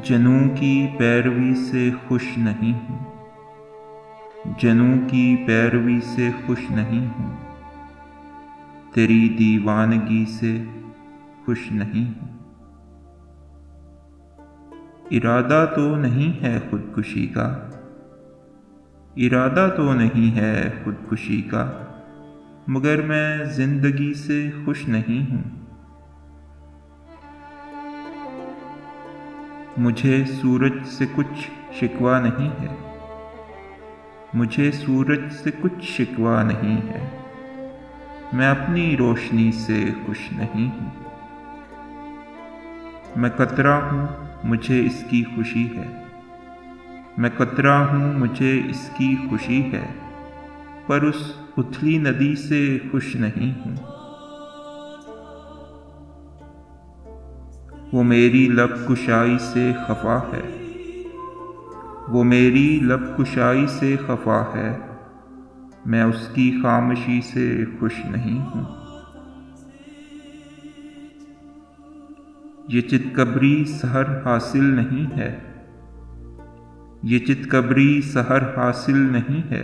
जनू की पैरवी से खुश नहीं हूँ, जनू की पैरवी से खुश नहीं हूँ, तेरी दीवानगी से खुश नहीं हूँ। इरादा तो नहीं है खुदकुशी का, इरादा तो नहीं है खुदकुशी का, मगर मैं जिंदगी से खुश नहीं हूँ। मुझे सूरज से कुछ शिकवा नहीं है, मुझे सूरज से कुछ शिकवा नहीं है, मैं अपनी रोशनी से खुश नहीं हूँ। मैं कतरा हूँ, मुझे इसकी खुशी है, मैं कतरा हूँ, मुझे इसकी खुशी है, पर उस उथली नदी से खुश नहीं हूँ। वो मेरी लब कुशाई से खफा है, वो मेरी लब कुशाई से खफा है, मैं उसकी खामोशी से खुश नहीं हूँ। ये चितकबरी सहर हासिल नहीं है, ये चितकबरी सहर हासिल नहीं है,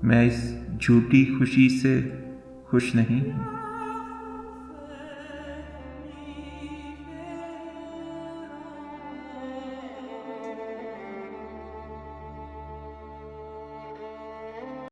मैं इस झूठी खुशी से खुश नहीं हूँ।